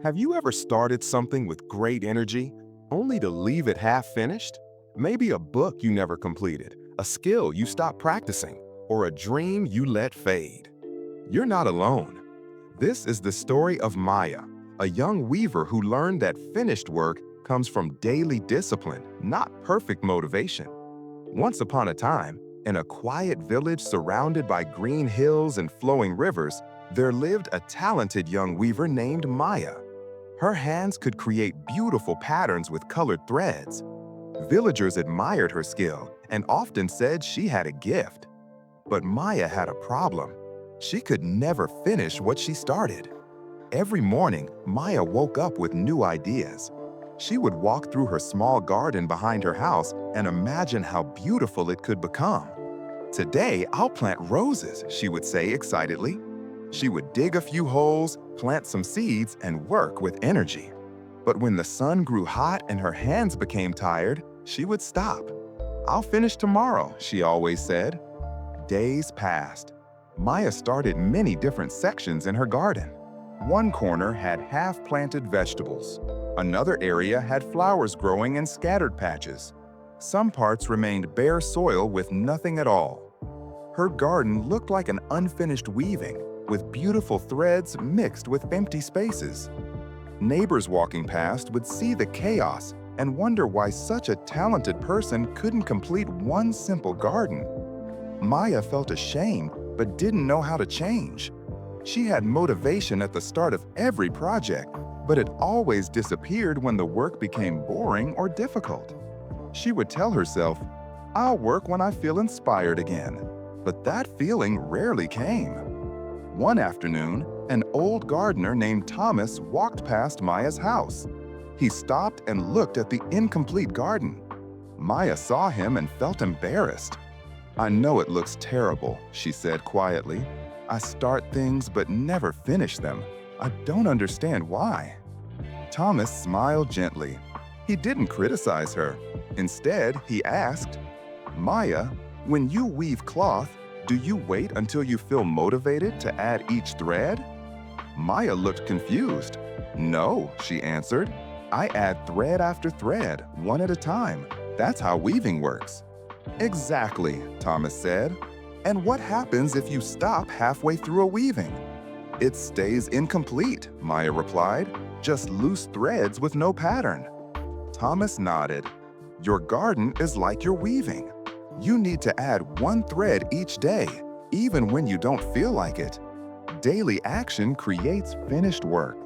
Have you ever started something with great energy, only to leave it half-finished? Maybe a book you never completed, a skill you stopped practicing, or a dream you let fade. You're not alone. This is the story of Maya, a young weaver who learned that finished work comes from daily discipline, not perfect motivation. Once upon a time, in a quiet village surrounded by green hills and flowing rivers, there lived a talented young weaver named Maya. Her hands could create beautiful patterns with colored threads. Villagers admired her skill and often said she had a gift. But Maya had a problem. She could never finish what she started. Every morning, Maya woke up with new ideas. She would walk through her small garden behind her house and imagine how beautiful it could become. "Today, I'll plant roses," she would say excitedly. She would dig a few holes, plant some seeds, and work with energy. But when the sun grew hot and her hands became tired, she would stop. "I'll finish tomorrow," she always said. Days passed. Maya started many different sections in her garden. One corner had half-planted vegetables. Another area had flowers growing in scattered patches. Some parts remained bare soil with nothing at all. Her garden looked like an unfinished weaving, with beautiful threads mixed with empty spaces. Neighbors walking past would see the chaos and wonder why such a talented person couldn't complete one simple garden. Maya felt ashamed but didn't know how to change. She had motivation at the start of every project, but it always disappeared when the work became boring or difficult. She would tell herself, "I'll work when I feel inspired again." But that feeling rarely came. One afternoon, an old gardener named Thomas walked past Maya's house. He stopped and looked at the incomplete garden. Maya saw him and felt embarrassed. "I know it looks terrible," she said quietly. "I start things but never finish them. I don't understand why." Thomas smiled gently. He didn't criticize her. Instead, he asked, "Maya, when you weave cloth, do you wait until you feel motivated to add each thread?" Maya looked confused. "No," she answered. "I add thread after thread, one at a time. That's how weaving works." "Exactly," Thomas said. "And what happens if you stop halfway through a weaving?" "It stays incomplete," Maya replied. "Just loose threads with no pattern." Thomas nodded. "Your garden is like your weaving. You need to add one thread each day, even when you don't feel like it. Daily action creates finished work."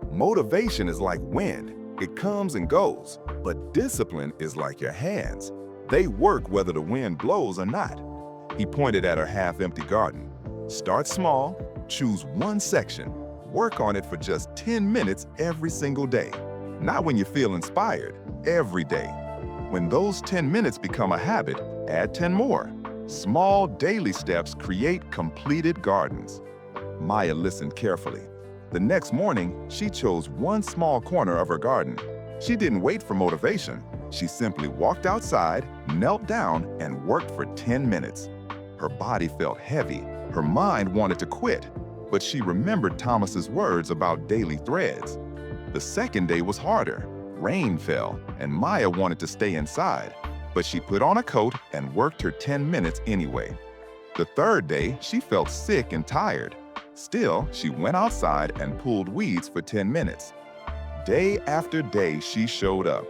Motivation is like wind. It comes and goes, but discipline is like your hands. They work whether the wind blows or not. He pointed at her half-empty garden. "Start small, choose one section, work on it for just 10 minutes every single day. Not when you feel inspired, every day. When those 10 minutes become a habit, add 10 more. Small daily steps create completed gardens." Maya listened carefully. The next morning, she chose one small corner of her garden. She didn't wait for motivation. She simply walked outside, knelt down, and worked for 10 minutes. Her body felt heavy. Her mind wanted to quit, but she remembered Thomas's words about daily threads. The second day was harder. Rain fell, and Maya wanted to stay inside, but she put on a coat and worked her 10 minutes anyway. The third day, she felt sick and tired. Still, she went outside and pulled weeds for 10 minutes. Day after day, she showed up.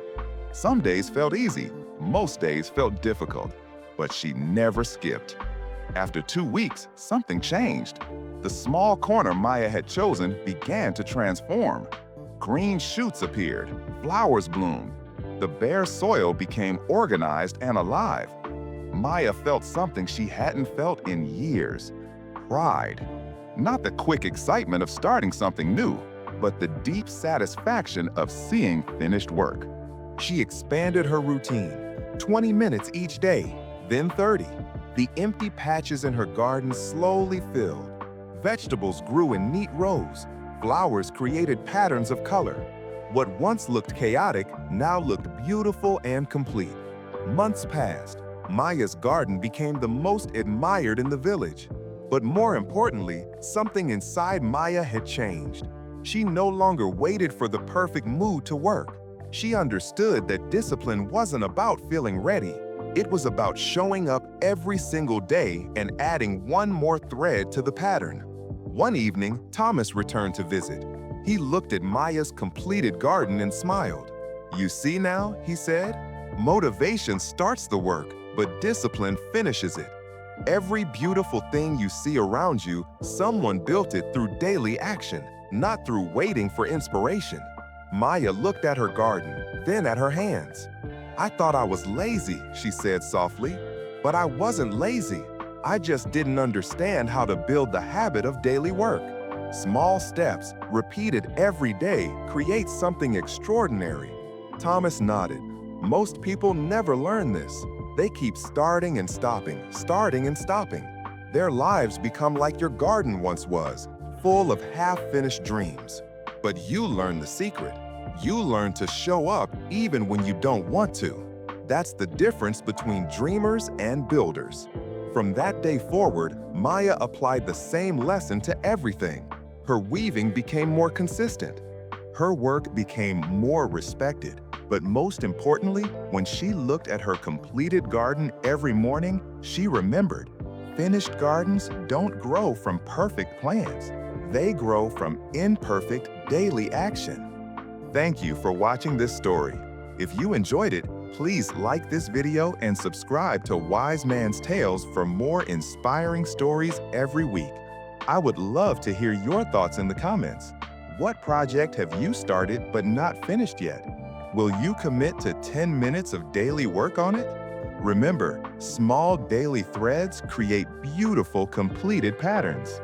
Some days felt easy, most days felt difficult, but she never skipped. After 2 weeks, something changed. The small corner Maya had chosen began to transform. Green shoots appeared, flowers bloomed. The bare soil became organized and alive. Maya felt something she hadn't felt in years: pride. Not the quick excitement of starting something new, but the deep satisfaction of seeing finished work. She expanded her routine, 20 minutes each day, then 30. The empty patches in her garden slowly filled. Vegetables grew in neat rows. Flowers created patterns of color. What once looked chaotic now looked beautiful and complete. Months passed. Maya's garden became the most admired in the village. But more importantly, something inside Maya had changed. She no longer waited for the perfect mood to work. She understood that discipline wasn't about feeling ready. It was about showing up every single day and adding one more thread to the pattern. One evening, Thomas returned to visit. He looked at Maya's completed garden and smiled. "You see now," he said, "motivation starts the work, but discipline finishes it. Every beautiful thing you see around you, someone built it through daily action, not through waiting for inspiration." Maya looked at her garden, then at her hands. "I thought I was lazy," she said softly. "But I wasn't lazy. I just didn't understand how to build the habit of daily work." Small steps, repeated every day, create something extraordinary. Thomas nodded. Most people never learn this. They keep starting and stopping, starting and stopping. Their lives become like your garden once was, full of half-finished dreams. But you learn the secret. You learn to show up even when you don't want to. That's the difference between dreamers and builders. From that day forward, Maya applied the same lesson to everything. Her weaving became more consistent. Her work became more respected. But most importantly, when she looked at her completed garden every morning, she remembered, finished gardens don't grow from perfect plans. They grow from imperfect daily action. Thank you for watching this story. If you enjoyed it, please like this video and subscribe to Wise Man's Tales for more inspiring stories every week. I would love to hear your thoughts in the comments. What project have you started but not finished yet? Will you commit to 10 minutes of daily work on it? Remember, small daily threads create beautiful completed patterns.